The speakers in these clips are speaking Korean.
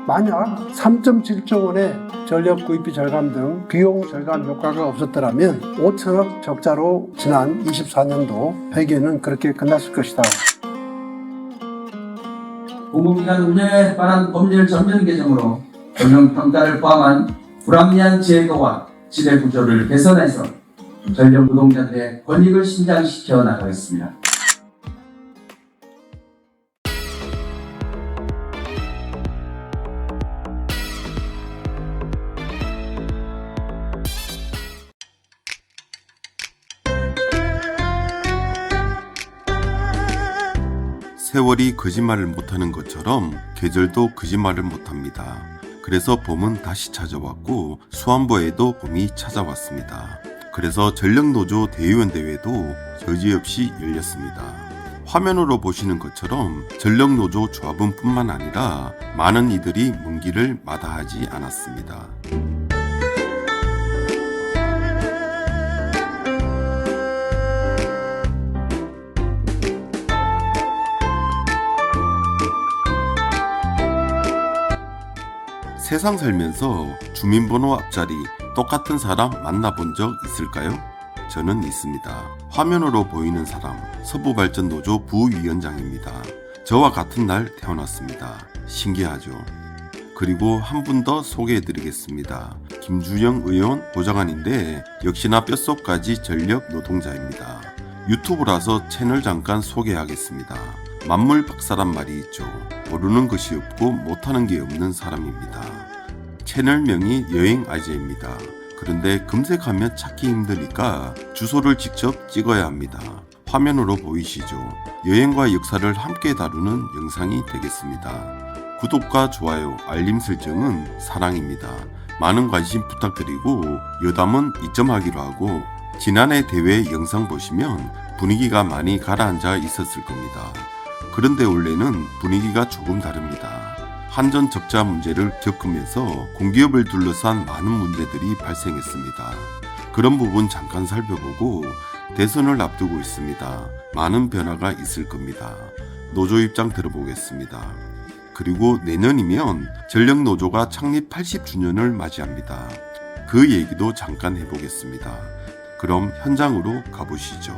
만약 3.7조 원의 전력 구입비 절감 등 비용 절감 효과가 없었더라면 5천억 적자로 지난 24년도 회계는 그렇게 끝났을 것이다. 공공기관 운영에 관한 법률 전면 개정으로 경영평가를 포함한 불합리한 제도와 지배 구조를 개선해서 전력 노동자들의 권익을 신장시켜 나가겠습니다. 세월이 거짓말을 못하는 것처럼 계절도 거짓말을 못합니다. 그래서 봄은 다시 찾아왔고 수안보에도 봄이 찾아왔습니다. 그래서 전력노조 대의원 대회도 여지없이 열렸습니다. 화면으로 보시는 것처럼 전력노조 조합원 뿐만 아니라 많은 이들이 먼 길을 마다하지 않았습니다. 세상 살면서 주민번호 앞자리 똑같은 사람 만나본 적 있을까요? 저는 있습니다. 화면으로 보이는 사람 서부발전노조 부위원장입니다. 저와 같은 날 태어났습니다. 신기하죠? 그리고 한 분 더 소개해드리겠습니다. 김준영 의원 보좌관인데 역시나 뼛속까지 전력 노동자입니다. 유튜브라서 채널 잠깐 소개하겠습니다. 만물 박사란 말이 있죠. 모르는 것이 없고 못하는 게 없는 사람입니다. 채널명이 여행 아재입니다. 그런데 검색하면 찾기 힘드니까 주소를 직접 찍어야 합니다. 화면으로 보이시죠? 여행과 역사를 함께 다루는 영상이 되겠습니다. 구독과 좋아요, 알림 설정은 사랑입니다. 많은 관심 부탁드리고 여담은 이점하기로 하고 지난해 대회 영상 보시면 분위기가 많이 가라앉아 있었을 겁니다. 그런데 원래는 분위기가 조금 다릅니다. 한전 적자 문제를 겪으면서 공기업을 둘러싼 많은 문제들이 발생했습니다. 그런 부분 잠깐 살펴보고 대선을 앞두고 있습니다. 많은 변화가 있을 겁니다. 노조 입장 들어보겠습니다. 그리고 내년이면 전력노조가 창립 80주년을 맞이합니다. 그 얘기도 잠깐 해보겠습니다. 그럼 현장으로 가보시죠.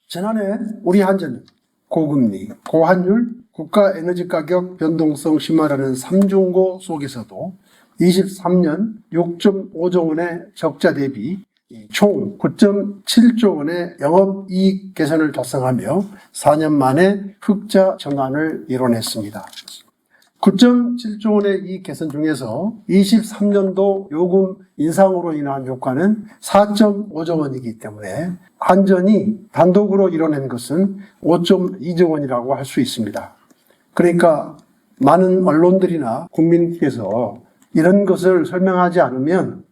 지난해 우리 한전은 고금리, 고환율, 국가에너지가격 변동성 심화라는 삼중고 속에서도 23년 6.5조 원의 적자 대비 총 9.7조 원의 영업이익 개선을 달성하며 4년 만에 흑자 전환을 이뤄냈습니다. 9.7조 원의 이익 개선 중에서 23년도 요금 인상으로 인한 효과는 4.5조 원이기 때문에 한전이 단독으로 이뤄낸 것은 5.2조 원이라고 할 수 있습니다. 그러니까 많은 언론들이나 국민께서 이런 것을 설명하지 않으면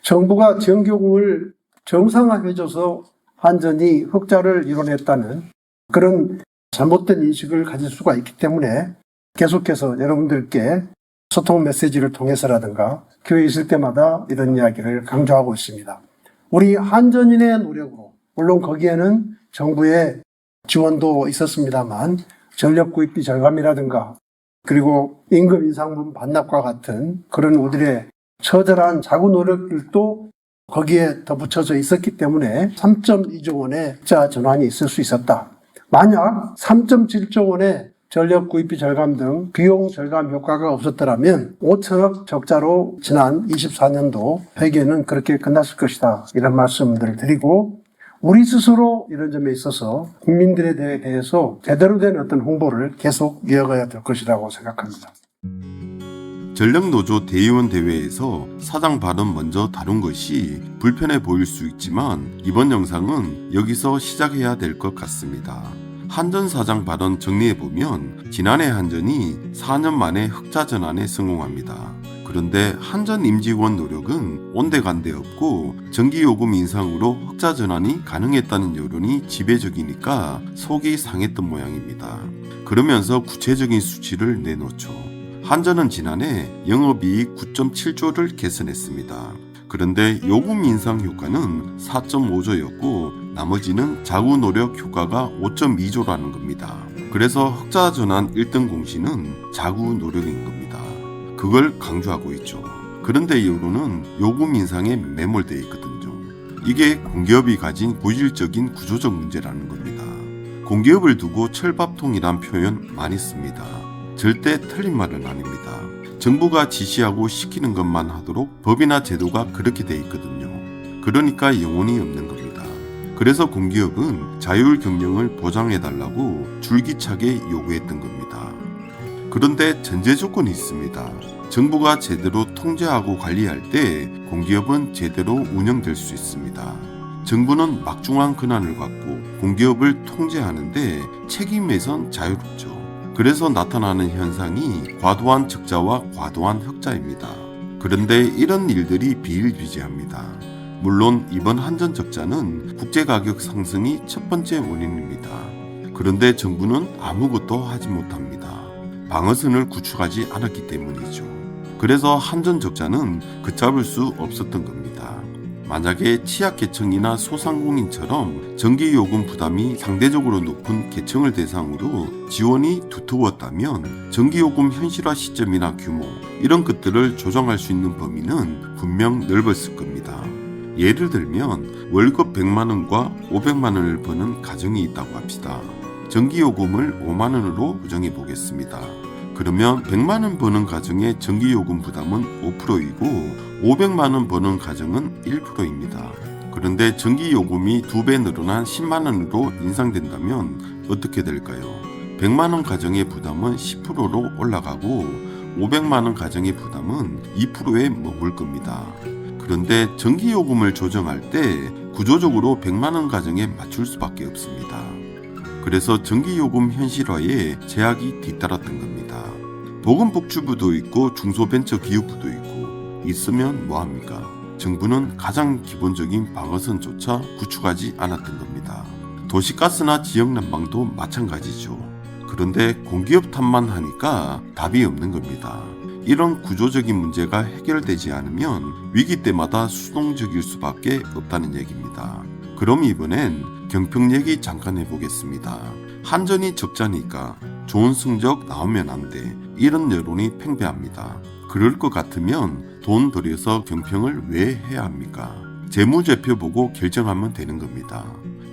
정부가 전기요금을 정상화해줘서 한전이 흑자를 이뤄냈다는 그런 잘못된 인식을 가질 수가 있기 때문에 계속해서 여러분들께 소통 메시지를 통해서라든가 교회에 있을 때마다 이런 이야기를 강조하고 있습니다. 우리 한전인의 노력으로 물론 거기에는 정부의 지원도 있었습니다만 전력 구입비 절감이라든가 그리고 임금 인상분 반납과 같은 그런 우리의 처절한 자구 노력들도 거기에 덧붙여져 있었기 때문에 3.2조 원의 흑자 전환이 있을 수 있었다. 만약 3.7조 원의 전력 구입비 절감 등 비용 절감 효과가 없었더라면 5천억 적자로 지난 24년도 회계는 그렇게 끝났을 것이다. 이런 말씀들을 드리고 우리 스스로 이런 점에 있어서 국민들에 대해서 제대로 된 어떤 홍보를 계속 이어가야 될 것이라고 생각합니다. 전력노조 대의원 대회에서 사장 발언 먼저 다룬 것이 불편해 보일 수 있지만 이번 영상은 여기서 시작해야 될 것 같습니다. 한전 사장 발언 정리해보면 지난해 한전이 4년 만에 흑자 전환에 성공합니다. 그런데 한전 임직원 노력은 온데간데 없고 전기요금 인상으로 흑자 전환이 가능했다는 여론이 지배적이니까 속이 상했던 모양입니다. 그러면서 구체적인 수치를 내놓죠. 한전은 지난해 영업이익 9.7조를 개선했습니다. 그런데 요금 인상 효과는 4.5조였고 나머지는 자구 노력 효과가 5.2조라는 겁니다. 그래서 흑자 전환 1등 공시는 자구 노력인 겁니다. 그걸 강조하고 있죠. 그런데 여론은 요금 인상에 매몰되어 있거든요. 이게 공기업이 가진 본질적인 구조적 문제라는 겁니다. 공기업을 두고 철밥통이란 표현 많이 씁니다. 절대 틀린 말은 아닙니다. 정부가 지시하고 시키는 것만 하도록 법이나 제도가 그렇게 돼 있거든요. 그러니까 영혼이 없는 겁니다. 그래서 공기업은 자율 경영을 보장해달라고 줄기차게 요구했던 겁니다. 그런데 전제 조건이 있습니다. 정부가 제대로 통제하고 관리할 때 공기업은 제대로 운영될 수 있습니다. 정부는 막중한 권한을 갖고 공기업을 통제하는데 책임에선 자유롭죠. 그래서 나타나는 현상이 과도한 적자와 과도한 흑자입니다. 그런데 이런 일들이 비일비재합니다. 물론 이번 한전 적자는 국제가격 상승이 첫 번째 원인입니다. 그런데 정부는 아무것도 하지 못합니다. 방어선을 구축하지 않았기 때문이죠. 그래서 한전 적자는 걷잡을 수 없었던 겁니다. 만약에 취약계층이나 소상공인처럼 전기요금 부담이 상대적으로 높은 계층을 대상으로 지원이 두터웠다면 전기요금 현실화 시점이나 규모 이런 것들을 조정할 수 있는 범위는 분명 넓었을 겁니다. 예를 들면 월급 100만원과 500만원을 버는 가정이 있다고 합시다. 전기요금을 5만원으로 부정해 보겠습니다. 그러면 100만원 버는 가정의 전기요금 부담은 5%이고 500만원 버는 가정은 1%입니다. 그런데 전기요금이 2배 늘어난 10만원으로 인상된다면 어떻게 될까요? 100만원 가정의 부담은 10%로 올라가고 500만원 가정의 부담은 2%에 머물 겁니다. 그런데 전기요금을 조정할 때 구조적으로 100만원 가정에 맞출 수밖에 없습니다. 그래서 전기요금 현실화에 제약이 뒤따랐던 겁니다. 보건복지부도 있고 중소벤처기업부도 있고 있으면 뭐합니까? 정부는 가장 기본적인 방어선조차 구축하지 않았던 겁니다. 도시가스나 지역난방도 마찬가지죠. 그런데 공기업 탓만 하니까 답이 없는 겁니다. 이런 구조적인 문제가 해결되지 않으면 위기 때마다 수동적일 수밖에 없다는 얘기입니다. 그럼 이번엔 경평 얘기 잠깐 해보겠습니다. 한전이 적자니까 좋은 성적 나오면 안 돼. 이런 여론이 팽배합니다. 그럴 것 같으면 돈 들여서 경평을 왜 해야 합니까? 재무제표 보고 결정하면 되는 겁니다.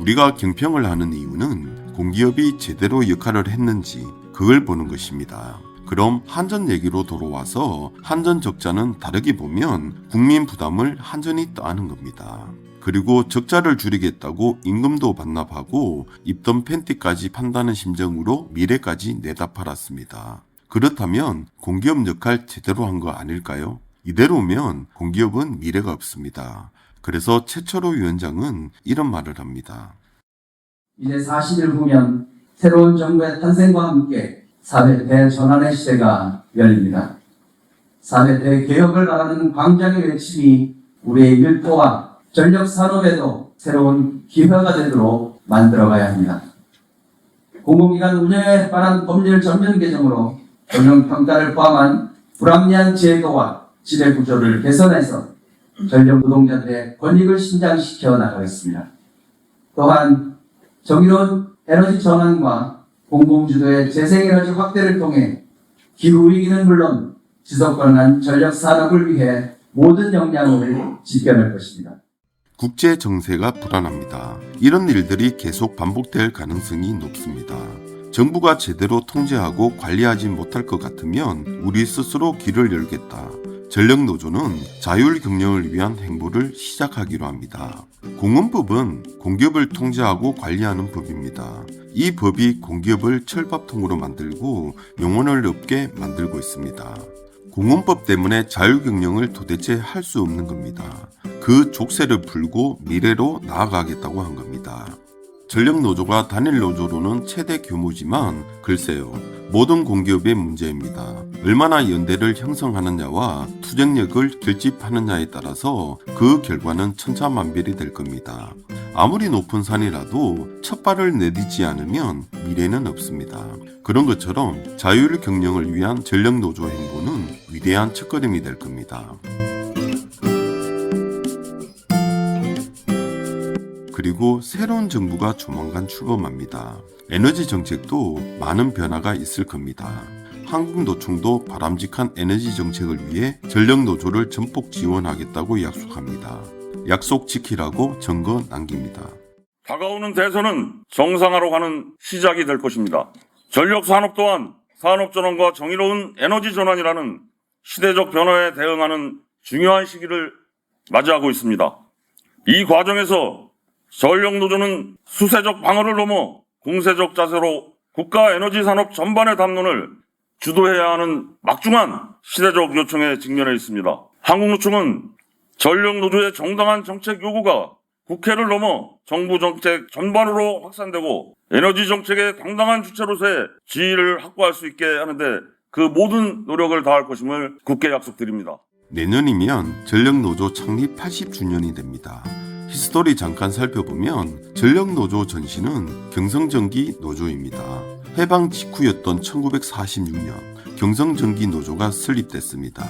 우리가 경평을 하는 이유는 공기업이 제대로 역할을 했는지 그걸 보는 것입니다. 그럼 한전 얘기로 돌아와서 한전 적자는 다르게 보면 국민 부담을 한전이 떠안은 겁니다. 그리고 적자를 줄이겠다고 임금도 반납하고 입던 팬티까지 판다는 심정으로 미래까지 내다 팔았습니다. 그렇다면 공기업 역할 제대로 한 거 아닐까요? 이대로면 공기업은 미래가 없습니다. 그래서 최철호 위원장은 이런 말을 합니다. 이제 40일 후면 새로운 정부의 탄생과 함께 4대 대전환의 시대가 열립니다. 4대 대개혁을 말하는 광장의 외침이 우리의 일터와 전력 산업에도 새로운 기회가 되도록 만들어가야 합니다. 공공기관 운영에 관한 법률 전면 개정으로 경영평가를 포함한 불합리한 제도와 지배 구조를 개선해서 전력 노동자들의 권익을 신장시켜 나가겠습니다. 또한 정의로운 에너지 전환과 공공주도의 재생에너지 확대를 통해 기후위기는 물론 지속 가능한 전력 산업을 위해 모든 역량을 지켜낼 것입니다. 국제 정세가 불안합니다. 이런 일들이 계속 반복될 가능성이 높습니다. 정부가 제대로 통제하고 관리하지 못할 것 같으면 우리 스스로 길을 열겠다. 전력노조는 자율 경영을 위한 행보를 시작하기로 합니다. 공원법은 공기업을 통제하고 관리하는 법입니다. 이 법이 공기업을 철밥통으로 만들고 영혼을 없게 만들고 있습니다. 공원법 때문에 자율경영을 도대체 할 수 없는 겁니다. 그 족쇄를 풀고 미래로 나아가겠다고 한 겁니다. 전력노조가 단일노조로는 최대 규모지만 글쎄요, 모든 공기업의 문제입니다. 얼마나 연대를 형성하느냐와 투쟁력을 결집하느냐에 따라서 그 결과는 천차만별이 될 겁니다. 아무리 높은 산이라도 첫 발을 내딛지 않으면 미래는 없습니다. 그런 것처럼 자율 경영을 위한 전력노조 행보는 위대한 첫걸음이 될 겁니다. 그리고 새로운 정부가 조만간 출범합니다. 에너지 정책도 많은 변화가 있을 겁니다. 한국노총도 바람직한 에너지 정책을 위해 전력노조를 전폭 지원하겠다고 약속합니다. 약속 지키라고 증거 남깁니다. 다가오는 대선은 정상화로 가는 시작이 될 것입니다. 전력산업 또한 산업전환과 정의로운 에너지 전환이라는 시대적 변화에 대응하는 중요한 시기를 맞이하고 있습니다. 이 과정에서 전력노조는 수세적 방어를 넘어 공세적 자세로 국가 에너지 산업 전반의 담론을 주도해야 하는 막중한 시대적 요청에 직면해 있습니다. 한국노총은 전력노조의 정당한 정책 요구가 국회를 넘어 정부 정책 전반으로 확산되고 에너지 정책의 당당한 주체로서의 지위를 확보할 수 있게 하는데 그 모든 노력을 다할 것임을 굳게 약속드립니다. 내년이면 전력노조 창립 80주년이 됩니다. 히스토리 잠깐 살펴보면 전력노조 전신은 경성전기 노조입니다. 해방 직후였던 1946년 경성전기 노조가 설립됐습니다.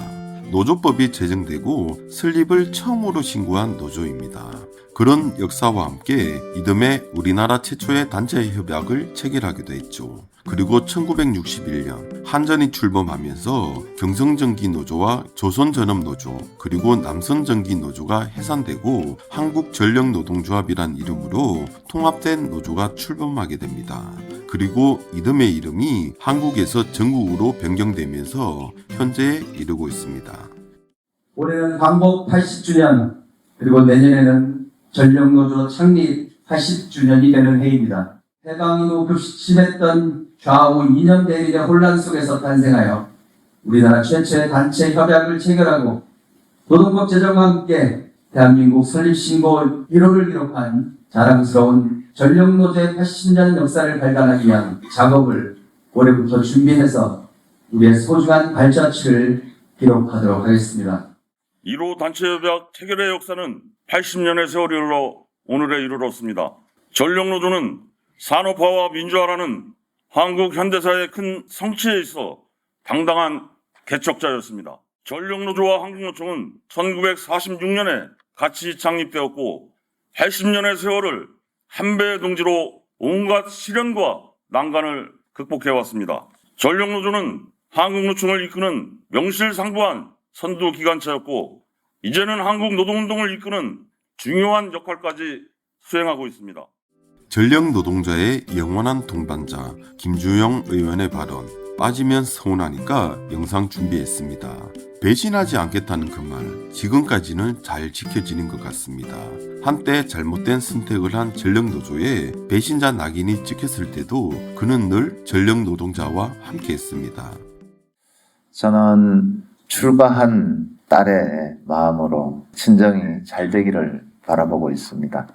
노조법이 제정되고 설립을 처음으로 신고한 노조입니다. 그런 역사와 함께 이듬해 우리나라 최초의 단체 협약을 체결하기도 했죠. 그리고 1961년 한전이 출범하면서 경성전기 노조와 조선전업노조 그리고 남선전기 노조가 해산되고 한국전력노동조합이란 이름으로 통합된 노조가 출범하게 됩니다. 그리고 이듬해 이름이 한국에서 전국으로 변경되면서 현재에 이르고 있습니다. 올해는 광복 80주년 그리고 내년에는 전력노조 창립 80주년이 되는 해입니다. 해방 이후 급심했던 좌우 이념 대립의 혼란 속에서 탄생하여 우리나라 최초의 단체 협약을 체결하고 노동법 제정과 함께 대한민국 설립신고 1호를 기록한 자랑스러운 전력노조의 80년 역사를 발간하기 위한 작업을 올해부터 준비해서 우리의 소중한 발자취를 기록하도록 하겠습니다. 1호 단체협약 체결의 역사는 80년의 세월이 흘러 오늘에 이르렀습니다. 전력노조는 산업화와 민주화라는 한국 현대사의 큰 성취에 있어 당당한 개척자였습니다. 전력노조와 한국노총은 1946년에 같이 창립되었고 80년의 세월을 한 배의 동지로 온갖 시련과 난관을 극복해왔습니다. 전력노조는 한국노총을 이끄는 명실상부한 선두기관차였고 이제는 한국노동운동을 이끄는 중요한 역할까지 수행하고 있습니다. 전력노동자의 영원한 동반자 김주영 의원의 발언 빠지면 서운하니까 영상 준비했습니다. 배신하지 않겠다는 그 말 지금까지는 잘 지켜지는 것 같습니다. 한때 잘못된 선택을 한 전력노조에 배신자 낙인이 찍혔을 때도 그는 늘 전력노동자와 함께했습니다. 저는 출가한 딸의 마음으로 친정이 잘 되기를 바라보고 있습니다.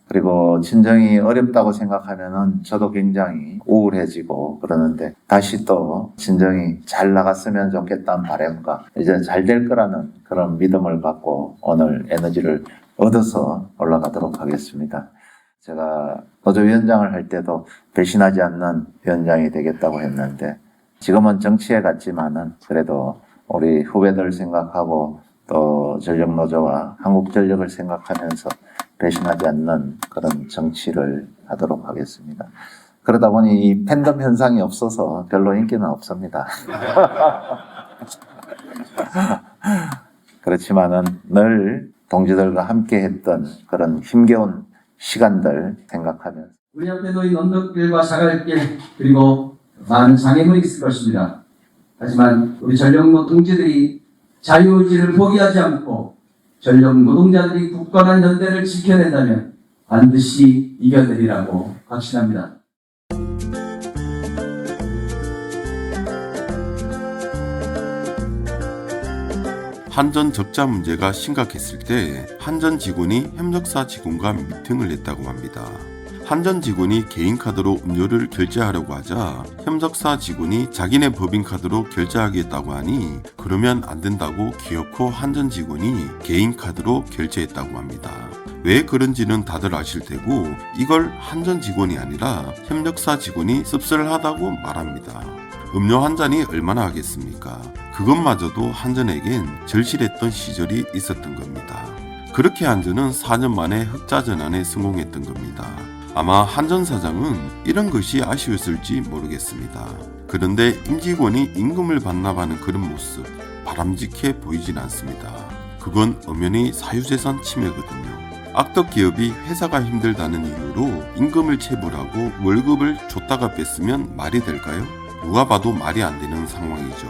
그리고 친정이 어렵다고 생각하면은 저도 굉장히 우울해지고 그러는데 다시 또 친정이 잘 나갔으면 좋겠다는 바람과 이제 잘 될 거라는 그런 믿음을 갖고 오늘 에너지를 얻어서 올라가도록 하겠습니다. 제가 노조위원장을 할 때도 배신하지 않는 위원장이 되겠다고 했는데 지금은 정치에 갔지만은 그래도 우리 후배들 생각하고 또 전력노조와 한국전력을 생각하면서 배신하지 않는 그런 정치를 하도록 하겠습니다. 그러다 보니 이 팬덤 현상이 없어서 별로 인기는 없습니다. 그렇지만은 늘 동지들과 함께 했던 그런 힘겨운 시간들 생각하면서 우리 앞에 놓인 언덕길과 자갈길 그리고 많은 장애물이 있을 것입니다. 하지만 우리 전력노동지들이 자유의지를 포기하지 않고 전력노동자들이 굳건한 연대를 지켜낸다면 반드시 이겨내리라고 확신합니다. 한전 적자 문제가 심각했을 때 한전 직원이 협력사 직원과 미팅을 했다고 합니다. 한전 직원이 개인카드로 음료를 결제하려고 하자 협력사 직원이 자기네 법인카드로 결제하겠다고 하니 그러면 안 된다고 기어코 한전 직원이 개인카드로 결제했다고 합니다. 왜 그런지는 다들 아실 테고 이걸 한전 직원이 아니라 협력사 직원이 씁쓸하다고 말합니다. 음료 한 잔이 얼마나 하겠습니까? 그것마저도 한전에겐 절실했던 시절이 있었던 겁니다. 그렇게 한전은 4년 만에 흑자 전환에 성공했던 겁니다. 아마 한전 사장은 이런 것이 아쉬웠을지 모르겠습니다. 그런데 임직원이 임금을 반납하는 그런 모습 바람직해 보이진 않습니다. 그건 엄연히 사유재산 침해거든요. 악덕 기업이 회사가 힘들다는 이유로 임금을 체불하고 월급을 줬다가 뺐으면 말이 될까요? 누가 봐도 말이 안 되는 상황이죠.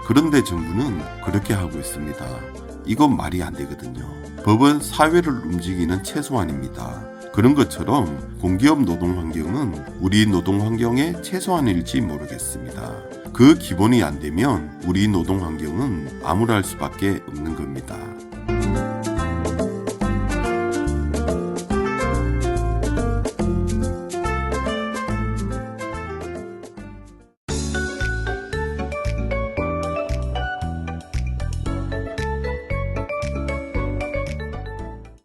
그런데 정부는 그렇게 하고 있습니다. 이건 말이 안 되거든요. 법은 사회를 움직이는 최소한입니다. 그런 것처럼 공기업 노동 환경은 우리 노동 환경의 최소한일지 모르겠습니다. 그 기본이 안 되면 우리 노동 환경은 암울할 수밖에 없는 겁니다.